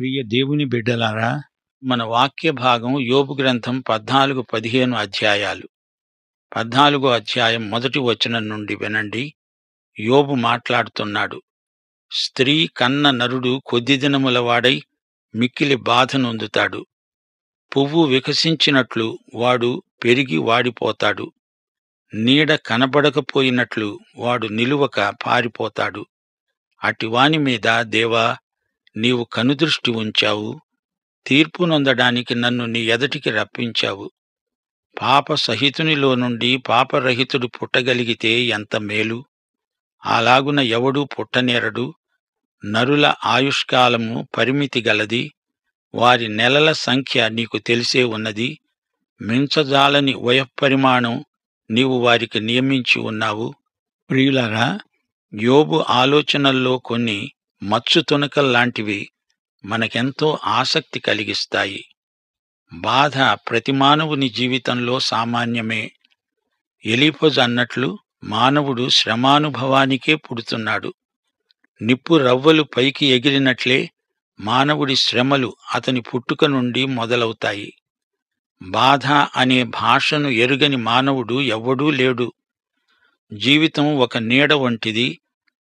ప్రియ దేవుని బిడ్డలారా, మన వాక్య భాగం యోబు గ్రంథం 14-15 అధ్యాయాలు. 14 అధ్యాయం మొదటి వచనం నుండి వినండి. యోబు మాట్లాడుతున్నాడు. స్త్రీ కన్న నరుడు కొద్ది దినముల వాడై మిక్కిలి బాధ నొందుతాడు. పువ్వు వికసించినట్లు వాడు పెరిగి వాడిపోతాడు. నీడ కనబడకపోయినట్లు వాడు నిలువక పారిపోతాడు. అటివాని మీద దేవా, నీవు కనుదృష్టి ఉంచావు. తీర్పు నొందడానికి నన్ను నీ ఎదటికి రప్పించావు. పాప సహితునిలో నుండి పాపరహితుడు పుట్టగలిగితే ఎంత మేలు! అలాగున ఎవడూ పుట్టనేరడు. నరుల ఆయుష్కాలము పరిమితి గలది. వారి నెలల సంఖ్య నీకు తెలిసే ఉన్నది. మించజాలని వయఃపరిమాణం నీవు వారికి నియమించి ఉన్నావు. ప్రియులారా, యోబు ఆలోచనల్లో కొన్ని మచ్చు తునకల్లాంటివి మనకెంతో ఆసక్తి కలిగిస్తాయి. బాధ ప్రతి మానవుని జీవితంలో సామాన్యమే. ఎలీఫజు అన్నట్లు మానవుడు శ్రమానుభవానికే పుడుతున్నాడు. నిప్పు రవ్వలు పైకి ఎగిరినట్లే మానవుడి శ్రమలు అతని పుట్టుక నుండి మొదలవుతాయి. బాధ అనే భాషను ఎరుగని మానవుడు ఎవ్వడూ లేడు. జీవితం ఒక నీడ వంటిది.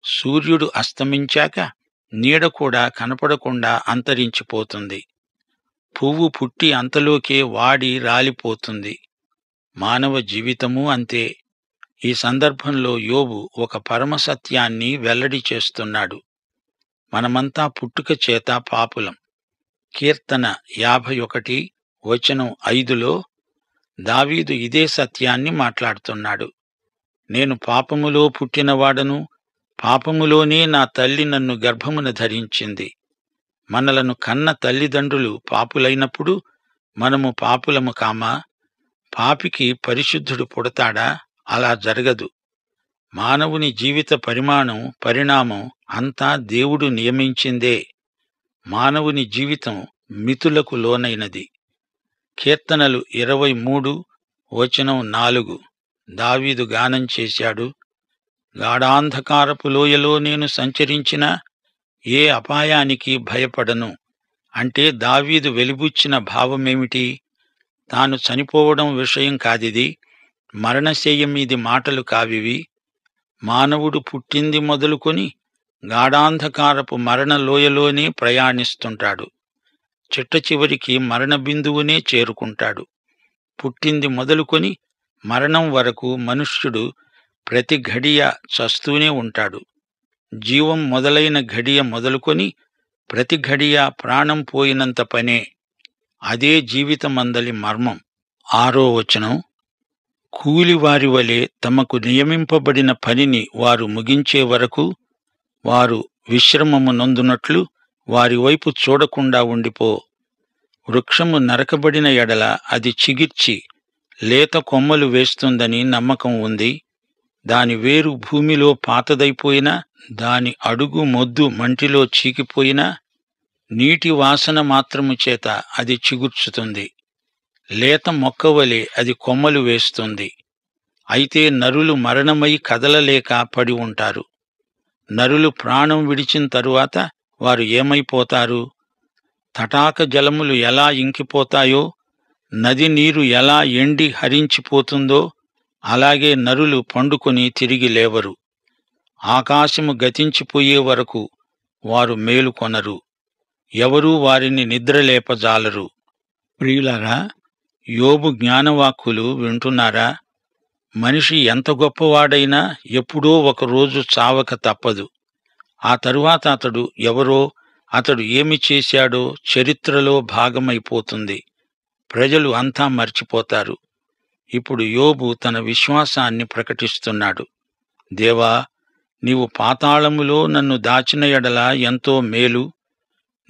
సూర్యుడు అస్తమించాక నీడ కూడా కనపడకుండా అంతరించిపోతుంది. పువ్వు పుట్టి అంతలోకే వాడి రాలిపోతుంది. మానవ జీవితమూ అంతే. ఈ సందర్భంలో యోబు ఒక పరమసత్యాన్ని వెల్లడి చేస్తున్నాడు. మనమంతా పుట్టుక చేత పాపులం. కీర్తన 51:5లో దావీదు ఇదే సత్యాన్ని మాట్లాడుతున్నాడు. నేను పాపములో పుట్టినవాడను, పాపములోనే నా తల్లి నన్ను గర్భమున ధరించింది. మనలను కన్న తల్లిదండ్రులు పాపులైనప్పుడు మనము పాపులము కామా? పాపికి పరిశుద్ధుడు పుడతాడా? అలా జరగదు. మానవుని జీవిత పరిణామం అంతా దేవుడు నియమించిందే. మానవుని జీవితం మితులకు లోనైనది. కీర్తనలు 23:4 దావీదు గానం చేశాడు. గాఢాంధకారపు లోయలో నేను సంచరించినా ఏ అపాయానికి భయపడను. అంటే దావీదు వెలిబుచ్చిన భావమేమిటి? తాను చనిపోవడం విషయం కాదిది. మరణశయ్య మీది మాటలు కావివి. మానవుడు పుట్టింది మొదలుకొని గాఢాంధకారపు మరణ లోయలోనే ప్రయాణిస్తుంటాడు. చిట్ట చివరికి మరణ బిందువునే చేరుకుంటాడు. పుట్టింది మొదలుకొని మరణం వరకు మనుష్యుడు ప్రతి ఘడియ చస్తూనే ఉంటాడు. జీవం మొదలైన ఘడియ మొదలుకొని ప్రతి ఘడియ ప్రాణం పోయినంత పనే. అదే జీవితమందలి మర్మం. 6వ వచనం, కూలివారి వలె తమకు నియమింపబడిన పనిని వారు ముగించే వరకు వారు విశ్రమము నొందునట్లు వారి వైపు చూడకుండా ఉండిపో. వృక్షము నరకబడిన ఎడల అది చిగిర్చి లేత కొమ్మలు వేస్తుందని నమ్మకం ఉంది. దాని వేరు భూమిలో పాతదైపోయినా, దాని అడుగు మొద్దు మంటిలో చీకిపోయినా, నీటి వాసన మాత్రము చేత అది చిగుర్చుతుంది. లేత మొక్కవలే అది కొమ్మలు వేస్తుంది. అయితే నరులు మరణమై కదలలేక పడి ఉంటారు. నరులు ప్రాణం విడిచిన తరువాత వారు ఏమైపోతారు? తటాక జలములు ఎలా ఇంకిపోతాయో, నది నీరు ఎలా ఎండి హరించిపోతుందో అలాగే నరులు పండుకొని తిరిగి లేవరు. ఆకాశము గతించిపోయే వరకు వారు మేలుకొనరు. ఎవరూ వారిని నిద్రలేపజాలరు. ప్రియులారా, యోబు జ్ఞానవాక్కులు వింటున్నారా? మనిషి ఎంత గొప్పవాడైనా ఎప్పుడో ఒకరోజు చావక తప్పదు. ఆ తరువాత అతడు ఎవరో, అతడు ఏమి చేశాడో చరిత్రలో భాగమైపోతుంది. ప్రజలు అంతా మర్చిపోతారు. ఇప్పుడు యోబు తన విశ్వాసాన్ని ప్రకటిస్తున్నాడు. దేవా, నీవు పాతాళములో నన్ను దాచిన ఎడల ఎంతో మేలు.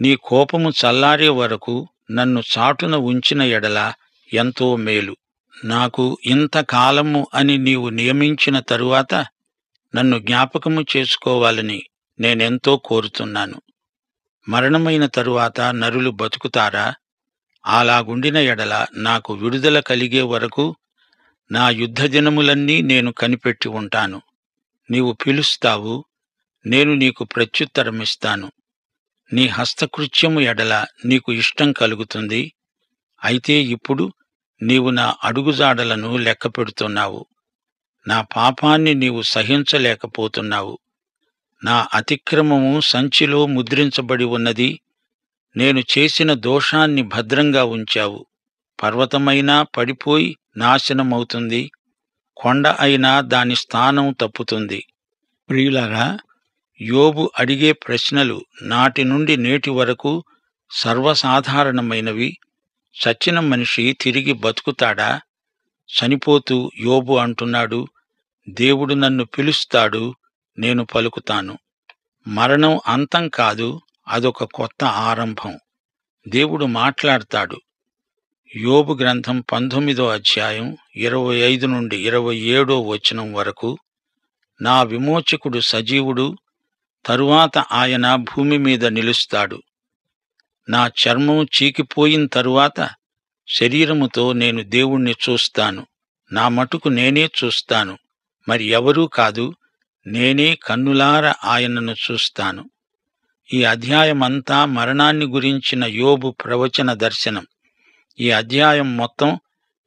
నీ కోపము చల్లారే వరకు నన్ను చాటున ఉంచిన ఎడల ఎంతో మేలు. నాకు ఇంతకాలము అని నీవు నియమించిన తరువాత నన్ను జ్ఞాపకము చేసుకోవాలని నేనెంతో కోరుతున్నాను. మరణమైన తరువాత నరులు బతుకుతారా? అలాగుండిన ఎడల నాకు విడుదల కలిగే వరకు నా యుద్ధ దినములన్నీ నేను కనిపెట్టి ఉంటాను. నీవు పిలుస్తావు, నేను నీకు ప్రత్యుత్తరమిస్తాను. నీ హస్తకృత్యము ఎడల నీకు ఇష్టం కలుగుతుంది. అయితే ఇప్పుడు నీవు నా అడుగుజాడలను లెక్కపెడుతున్నావు. నా పాపాన్ని నీవు సహించలేకపోతున్నావు. నా అతిక్రమము సంచిలో ముద్రించబడి ఉన్నది. నేను చేసిన దోషాన్ని భద్రంగా ఉంచావు. పర్వతమైనా పడిపోయి నాశనమవుతుంది, కొండ అయినా దాని స్థానం తప్పుతుంది. ప్రియులారా, యోబు అడిగే ప్రశ్నలు నాటి నుండి నేటి వరకు సర్వసాధారణమైనవి. చచ్చిన మనిషి తిరిగి బతుకుతాడా? చనిపోతూ యోబు అంటున్నాడు, దేవుడు నన్ను పిలుస్తాడు, నేను పలుకుతాను. మరణం అంతం కాదు, అదొక కొత్త ఆరంభం. దేవుడు మాట్లాడతాడు. యోబు గ్రంథం 19వ అధ్యాయం 25 నుండి 27వ వచనం వరకు. నా విమోచకుడు సజీవుడు, తరువాత ఆయన భూమి మీద నిలుస్తాడు. నా చర్మం చీకిపోయిన తరువాత శరీరముతో నేను దేవుణ్ణి చూస్తాను. నా మటుకు నేనే చూస్తాను, మరి ఎవరూ కాదు. నేనే కన్నులార ఆయనను చూస్తాను. ఈ అధ్యాయమంతా మరణాన్ని గురించిన యోబు ప్రవచన దర్శనం. ఈ అధ్యాయం మొత్తం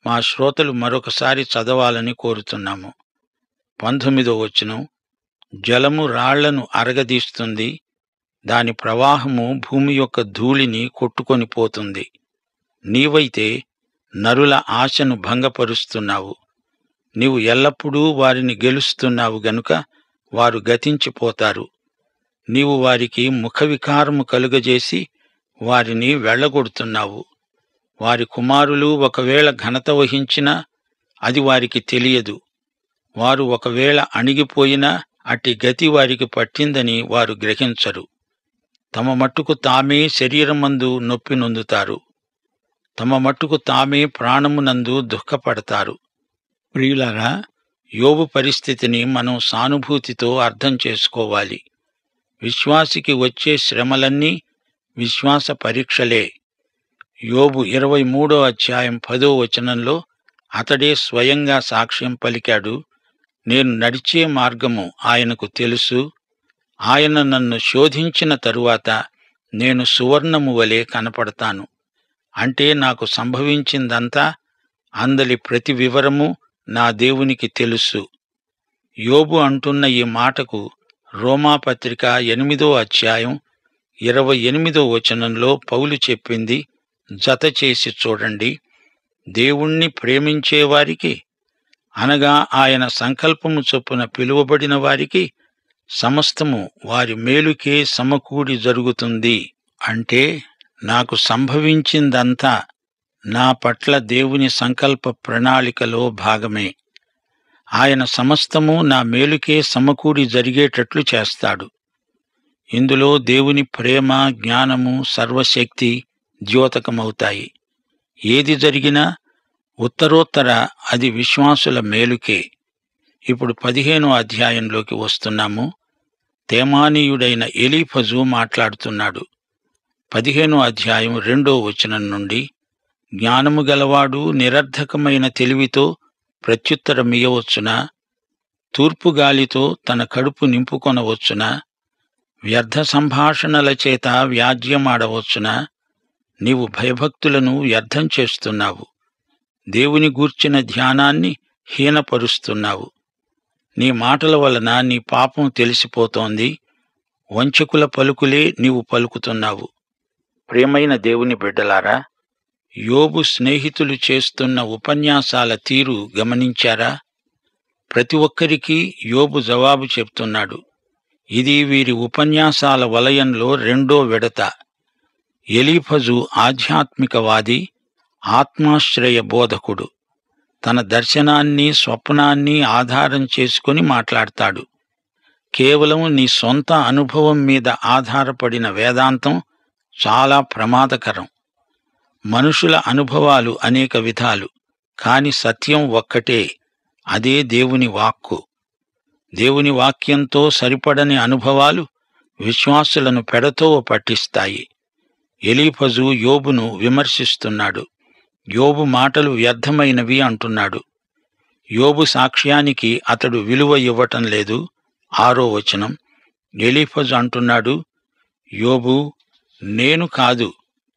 మా శ్రోతలు మరొకసారి చదవాలని కోరుతున్నాము. 19వ వచనం. జలము రాళ్లను అరగదీస్తుంది, దాని ప్రవాహము భూమి యొక్క ధూళిని కొట్టుకొని పోతుంది. నీవైతే నరుల ఆశను భంగపరుస్తున్నావు. నీవు ఎల్లప్పుడూ వారిని గెలుస్తున్నావు గనుక వారు గతించిపోతారు. నీవు వారికి ముఖవికారము కలుగజేసి వారిని వెళ్ళగొడుతున్నావు. వారి కుమారులు ఒకవేళ ఘనత వహించినా అది వారికి తెలియదు. వారు ఒకవేళ అణిగిపోయినా అట్టి గతి వారికి పట్టిందని వారు గ్రహించరు. తమ మట్టుకు తామే శరీరమందు నొప్పి నొందుతారు. తమ మట్టుకు తామే ప్రాణమునందు దుఃఖపడతారు. ప్రియులారా, యోబు పరిస్థితిని మనం సానుభూతితో అర్థం చేసుకోవాలి. విశ్వాసికి వచ్చే శ్రమలన్నీ విశ్వాస పరీక్షలే. యోబు 23వ అధ్యాయం 10వ వచనంలో అతడే స్వయంగా సాక్ష్యం పలికాడు. నేను నడిచే మార్గము ఆయనకు తెలుసు. ఆయన నన్ను శోధించిన తరువాత నేను సువర్ణము వలె కనపడతాను. అంటే నాకు సంభవించిందంతా, అందలి ప్రతి వివరము నా దేవునికి తెలుసు. యోబు అంటున్న ఈ మాటకు రోమాపత్రిక 8వ అధ్యాయం 28వ వచనంలో పౌలు చెప్పింది జత చేసి చూడండి. దేవుణ్ణి ప్రేమించేవారికి, అనగా ఆయన సంకల్పము చొప్పున పిలువబడిన వారికి సమస్తము వారి మేలుకే సమకూడి జరుగుతుంది. అంటే నాకు సంభవించిందంతా నా పట్ల దేవుని సంకల్ప ప్రణాళికలో భాగమే. ఆయన సమస్తము నా మేలుకే సమకూడి జరిగేటట్లు చేస్తాడు. ఇందులో దేవుని ప్రేమ, జ్ఞానము, సర్వశక్తి ద్యోతకమవుతాయి. ఏది జరిగినా ఉత్తరోత్తర అది విశ్వాసుల మేలుకే. ఇప్పుడు 15వ అధ్యాయంలోకి వస్తున్నాము. తేమానీయుడైన ఎలీఫజు మాట్లాడుతున్నాడు. 15వ అధ్యాయం 2వ వచనం నుండి. జ్ఞానము గలవాడు నిరర్ధకమైన తెలివితో ప్రత్యుత్తరమియ్యవచ్చునా? తూర్పుగాలితో తన కడుపు నింపుకొనవచ్చునా? వ్యర్థ సంభాషణల చేత వ్యాజ్యమాడవచ్చునా? నీవు భయభక్తులను వ్యర్థం చేస్తున్నావు. దేవుని గూర్చిన ధ్యానాన్ని హీనపరుస్తున్నావు. నీ మాటల వలన నీ పాపం తెలిసిపోతోంది. వంచకుల పలుకులే నీవు పలుకుతున్నావు. ప్రియమైన దేవుని బిడ్డలారా, యోబు స్నేహితులు చేస్తున్న ఉపన్యాసాల తీరు గమనించారా? ప్రతి ఒక్కరికీ యోబు జవాబు చెప్తున్నాడు. ఇది వీరి ఉపన్యాసాల వలయంలో 2వ విడత. ఎలీఫజు ఆధ్యాత్మికవాది, ఆత్మాశ్రయ బోధకుడు. తన దర్శనాన్ని, స్వప్నాన్ని ఆధారం చేసుకుని మాట్లాడతాడు. కేవలం నీ సొంత అనుభవం మీద ఆధారపడిన వేదాంతం చాలా ప్రమాదకరం. మనుషుల అనుభవాలు అనేక విధాలు, కాని సత్యం ఒక్కటే, అదే దేవుని వాక్కు. దేవుని వాక్యంతో సరిపడని అనుభవాలు విశ్వాసులను పెడతోవ పట్టిస్తాయి. ఎలీఫజు యోబును విమర్శిస్తున్నాడు. యోబు మాటలు వ్యర్థమైనవి అంటున్నాడు. యోబు సాక్ష్యానికి అతడు విలువ ఇవ్వటం లేదు. 6వ వచనం. ఎలీఫజు అంటున్నాడు, యోబు, నేను కాదు,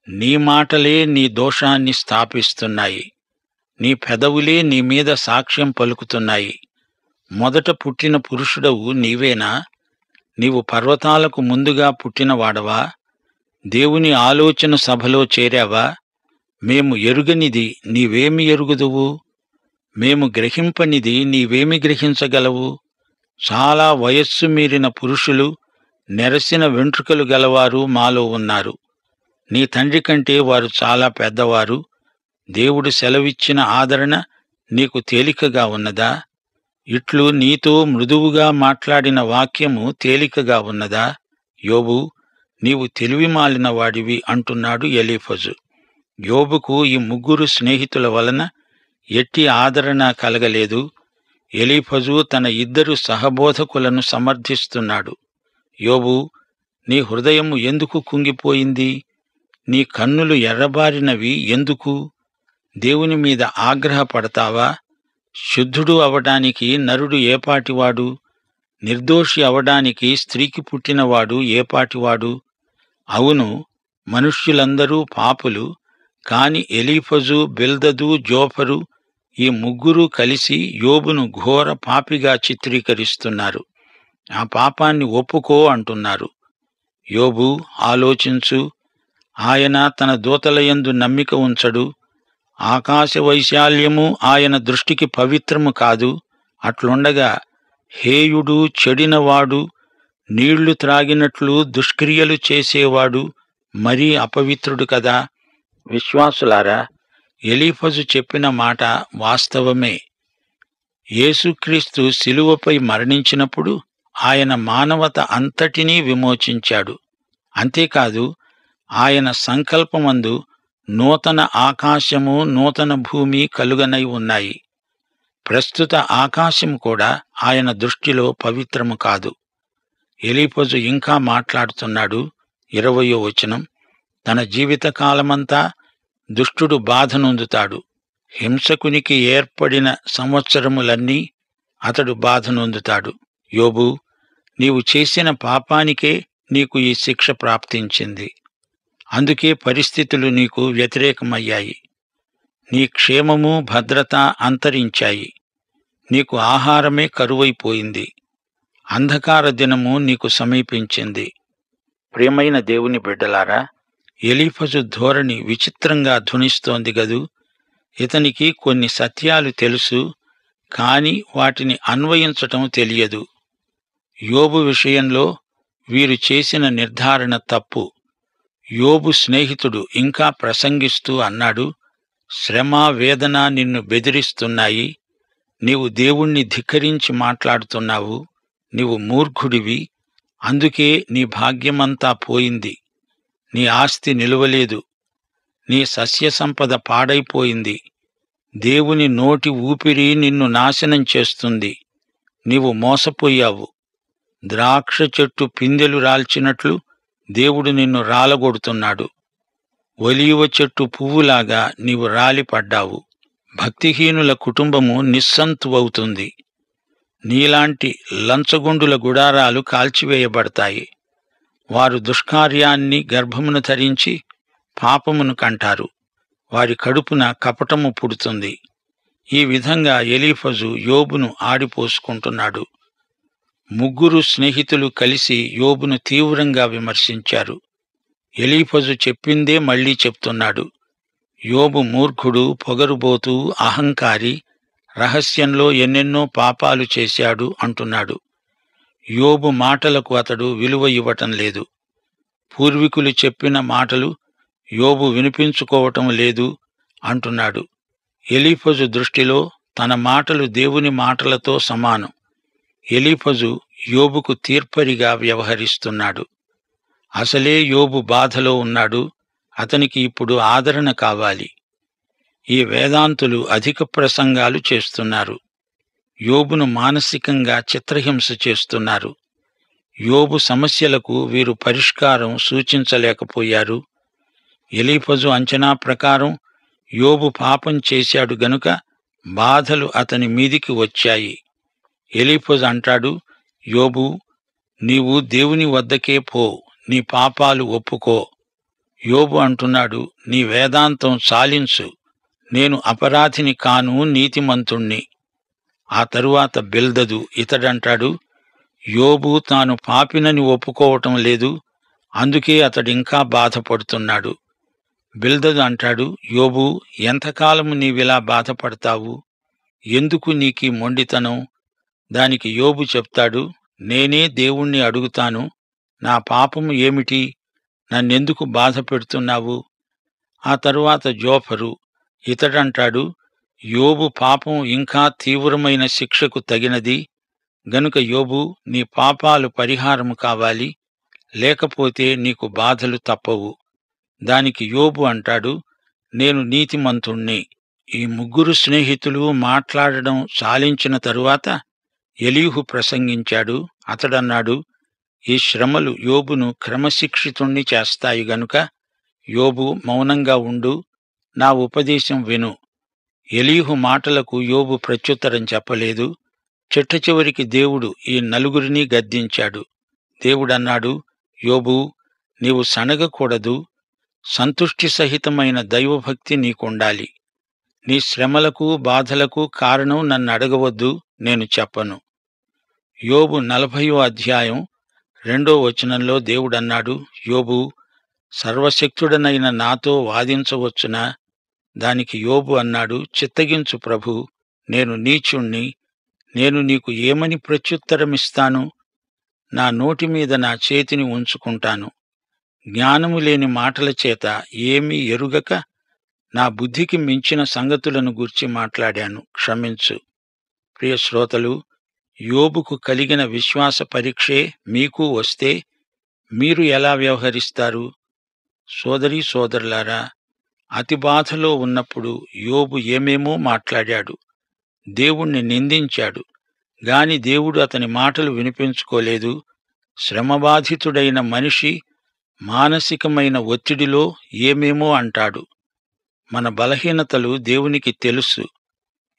నీ మాటలే నీ దోషాన్ని స్థాపిస్తున్నాయి. నీ పెదవులే నీ మీద సాక్ష్యం పలుకుతున్నాయి. మొదట పుట్టిన పురుషుడవు నీవేనా? నీవు పర్వతాలకు ముందుగా పుట్టినవాడవా? దేవుని ఆలోచన సభలో చేరావా? మేము ఎరుగనిది నీవేమి ఎరుగుదువు? మేము గ్రహింపనిది నీవేమి గ్రహించగలవు? చాలా వయస్సు మీరిన పురుషులు, నెరసిన వెంట్రుకలు గలవారు మాలో ఉన్నారు. నీ తండ్రి కంటే వారు చాలా పెద్దవారు. దేవుడు సెలవిచ్చిన ఆదరణ నీకు తేలికగా ఉన్నదా? ఇట్లు నీతో మృదువుగా మాట్లాడిన వాక్యము తేలికగా ఉన్నదా? యోబు, నీవు తెలివిమాలిన వాడివి అంటున్నాడు ఎలీఫజు. యోబుకు ఈ ముగ్గురు స్నేహితుల వలన ఎట్టి ఆదరణ కలగలేదు. ఎలీఫజు తన ఇద్దరు సహబోధకులను సమర్థిస్తున్నాడు. యోబు, నీ హృదయము ఎందుకు కుంగిపోయింది? నీ కన్నులు ఎర్రబారినవి ఎందుకు? దేవుని మీద ఆగ్రహపడతావా? శుద్ధుడు అవడానికి నరుడు ఏపాటివాడు? నిర్దోషి అవడానికి స్త్రీకి పుట్టినవాడు ఏపాటివాడు? అవును, మనుష్యులందరూ పాపులు. కాని ఎలీఫజు, బిల్దదు, జోఫరు ఈ ముగ్గురూ కలిసి యోబును ఘోర పాపిగా చిత్రీకరిస్తున్నారు. ఆ పాపాన్ని ఒప్పుకో అంటున్నారు. యోబు, ఆలోచించు. ఆయన తన దూతలయందు నమ్మిక ఉంచడు. ఆకాశ వైశాల్యము ఆయన దృష్టికి పవిత్రము కాదు. అట్లుండగా హేయుడు, చెడినవాడు, నీళ్లు త్రాగినట్లు దుష్క్రియలు చేసేవాడు మరీ అపవిత్రుడు కదా. విశ్వాసులారా, ఎలీఫజు చెప్పిన మాట వాస్తవమే. యేసుక్రీస్తు శిలువపై మరణించినప్పుడు ఆయన మానవత అంతటినీ విమోచించాడు. అంతేకాదు, ఆయన సంకల్పమందు నూతన ఆకాశము, నూతన భూమి కలుగనై ఉన్నాయి. ప్రస్తుత ఆకాశం కూడా ఆయన దృష్టిలో పవిత్రము కాదు. ఎలీఫజు ఇంకా మాట్లాడుతున్నాడు. 20వ వచనం, తన జీవితకాలమంతా దుష్టుడు బాధ నొందుతాడు. హింసకునికి ఏర్పడిన సంవత్సరములన్నీ అతడు బాధ నొందుతాడు. యోబు, నీవు చేసిన పాపానికే నీకు ఈ శిక్ష ప్రాప్తించింది. అందుకే పరిస్థితులు నీకు వ్యతిరేకమయ్యాయి. నీ క్షేమము, భద్రత అంతరించాయి. నీకు ఆహారమే కరువైపోయింది. అంధకార దినము నీకు సమీపించింది. ప్రియమైన దేవుని బిడ్డలారా, ఎలీఫజు ధోరణి విచిత్రంగా ధ్వనిస్తోంది గదూ. ఇతనికి కొన్ని సత్యాలు తెలుసు, కాని వాటిని అన్వయించటం తెలియదు. యోబు విషయంలో వీరు చేసిన నిర్ధారణ తప్పు. యోబు స్నేహితుడు ఇంకా ప్రసంగిస్తూ అన్నాడు, శ్రమ, వేదన నిన్ను బెదిరిస్తున్నాయి. నీవు దేవుణ్ణి ధిక్కరించి మాట్లాడుతున్నావు. నీవు మూర్ఖుడివి. అందుకే నీ భాగ్యమంతా పోయింది. నీ ఆస్తి నిలువలేదు. నీ సస్యసంపద పాడైపోయింది. దేవుని నోటి ఊపిరి నిన్ను నాశనం చేస్తుంది. నీవు మోసపోయావు. ద్రాక్ష చెట్టు పిందెలు రాల్చినట్లు దేవుడు నిన్ను రాలగొడుతున్నాడు. ఒలీవ చెట్టు పువ్వులాగా నీవు రాలిపడ్డావు. భక్తిహీనుల కుటుంబము నిస్సంతువవుతుంది. నీలాంటి లంచగొండుల గుడారాలు కాల్చివేయబడతాయి. వారు దుష్కార్యాన్ని గర్భమును ధరించి పాపమును కంటారు. వారి కడుపున కపటము పుడుతుంది. ఈ విధంగా ఎలీఫజు యోబును ఆడిపోసుకుంటున్నాడు. ముగ్గురు స్నేహితులు కలిసి యోబును తీవ్రంగా విమర్శించారు. ఎలీఫజు చెప్పిందే మళ్లీ చెప్తున్నాడు. యోబు మూర్ఖుడు, పొగరుబోతు, అహంకారి, రహస్యంలో ఎన్నెన్నో పాపాలు చేశాడు అంటున్నాడు. యోబు మాటలకు అతడు విలువ ఇవ్వటం లేదు. పూర్వీకులు చెప్పిన మాటలు యోబు వినిపించుకోవటం లేదు అంటున్నాడు. ఎలీఫజు దృష్టిలో తన మాటలు దేవుని మాటలతో సమానం. ఎలీఫజు యోబుకు తీర్పరిగా వ్యవహరిస్తున్నాడు. అసలే యోబు బాధలో ఉన్నాడు. అతనికి ఇప్పుడు ఆదరణ కావాలి. ఈ వేదాంతులు అధిక ప్రసంగాలు చేస్తున్నారు. యోబును మానసికంగా చిత్రహింస చేస్తున్నారు. యోబు సమస్యలకు వీరు పరిష్కారం సూచించలేకపోయారు. ఎలీఫజు అంచనా ప్రకారం యోబు పాపం చేశాడు గనుక బాధలు అతని మీదికి వచ్చాయి. ఎలీఫజు అంటాడు, యోబు, నీవు దేవుని వద్దకే పో, నీ పాపాలు ఒప్పుకో. యోబు అంటున్నాడు, నీ వేదాంతం చాలించు, నేను అపరాధిని కాను, నీతిమంతుణ్ణి. ఆ తరువాత బిల్దదు ఇతడంటాడు, యోబు తాను పాపినని ఒప్పుకోవటం లేదు, అందుకే అతడింకా బాధపడుతున్నాడు. బిల్దదు అంటాడు, యోబు, ఎంతకాలము నీవిలా బాధపడతావు? ఎందుకు నీకీ మొండితనం? దానికి యోబు చెప్తాడు, నేనే దేవుణ్ణి అడుగుతాను, నా పాపము ఏమిటి? నన్నెందుకు బాధ పెడుతున్నావు? ఆ తరువాత జోఫరు ఇతడంటాడు, యోబు పాపం ఇంకా తీవ్రమైన శిక్షకు తగినది, గనుక యోబు, నీ పాపాలు పరిహారము కావాలి, లేకపోతే నీకు బాధలు తప్పవు. దానికి యోబు అంటాడు, నేను నీతిమంతుణ్ణి. ఈ ముగ్గురు స్నేహితులు మాట్లాడడం చాలించిన తరువాత ఎలీహు ప్రసంగించాడు. అతడన్నాడు, ఈ శ్రమలు యోబును క్రమశిక్షితుణ్ణి చేస్తాయి గనుక యోబు మౌనంగా ఉండు, నా ఉపదేశం విను. ఎలీహు మాటలకు యోబు ప్రత్యుత్తరం చెప్పలేదు. చిట్టచివరికి దేవుడు ఈ నలుగురినీ గద్దించాడు. దేవుడన్నాడు, యోబు, నీవు సణగకూడదు, సంతుష్టి సహితమైన దైవభక్తి నీకుండాలి. నీ శ్రమలకు బాధలకు కారణం నన్ను అడగవద్దు, నేను చెప్పను. యోబు 40వ అధ్యాయం 2వ వచనంలో దేవుడన్నాడు, యోబు, సర్వశక్తుడనైన నాతో వాదించవచ్చునా? దానికి యోబు అన్నాడు, చిత్తగించు ప్రభూ, నేను నీచుణ్ణి, నేను నీకు ఏమని ప్రత్యుత్తరమిస్తాను? నా నోటి మీద నా చేతిని ఉంచుకుంటాను. జ్ఞానము లేని మాటల చేత ఏమీ ఎరుగక నా బుద్ధికి మించిన సంగతులను గూర్చి మాట్లాడాను, క్షమించు. ప్రియ శ్రోతలు, యోబుకు కలిగిన విశ్వాస పరీక్షే మీకు వస్తే మీరు ఎలా వ్యవహరిస్తారు? సోదరీ సోదరులారా, అతి బాధలో ఉన్నప్పుడు యోబు ఏమేమో మాట్లాడాడు, దేవుణ్ణి నిందించాడు, గాని దేవుడు అతని మాటలు వినిపించుకోలేదు. శ్రమబాధితుడైన మనిషి మానసికమైన ఒత్తిడిలో ఏమేమో అంటాడు. మన బలహీనతలు దేవునికి తెలుసు.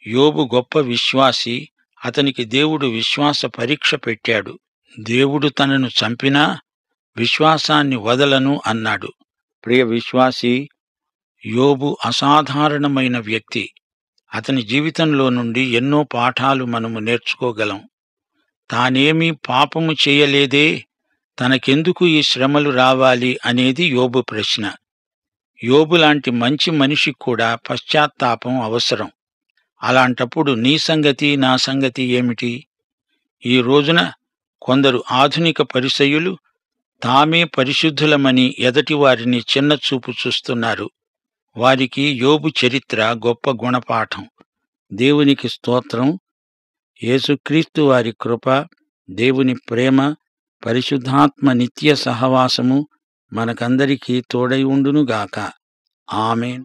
యోబు గొప్ప విశ్వాసి, అతనికి దేవుడు విశ్వాస పరీక్ష పెట్టాడు. దేవుడు తనను చంపినా విశ్వాసాన్ని వదలను అన్నాడు. ప్రియ విశ్వాసి, యోబు అసాధారణమైన వ్యక్తి. అతని జీవితంలో నుండి ఎన్నో పాఠాలు మనము నేర్చుకోగలం. తానేమీ పాపము చేయలేదే, తనకెందుకు ఈ శ్రమలు రావాలి అనేది యోబు ప్రశ్న. యోబులాంటి మంచి మనిషికి కూడా పశ్చాత్తాపం అవసరం. అలాంటప్పుడు నీ సంగతి, నా సంగతి ఏమిటి? ఈ రోజున కొందరు ఆధునిక పరిసయ్యులు తామే పరిశుద్ధులమని ఎదటివారిని చిన్నచూపు చూస్తున్నారు. వారికి యోబు చరిత్ర గొప్ప గుణపాఠం. దేవునికి స్తోత్రం. యేసుక్రీస్తు వారి కృప, దేవుని ప్రేమ, పరిశుద్ధాత్మ నిత్య సహవాసము మనకందరికీ తోడై ఉండునుగాక. ఆమేన్.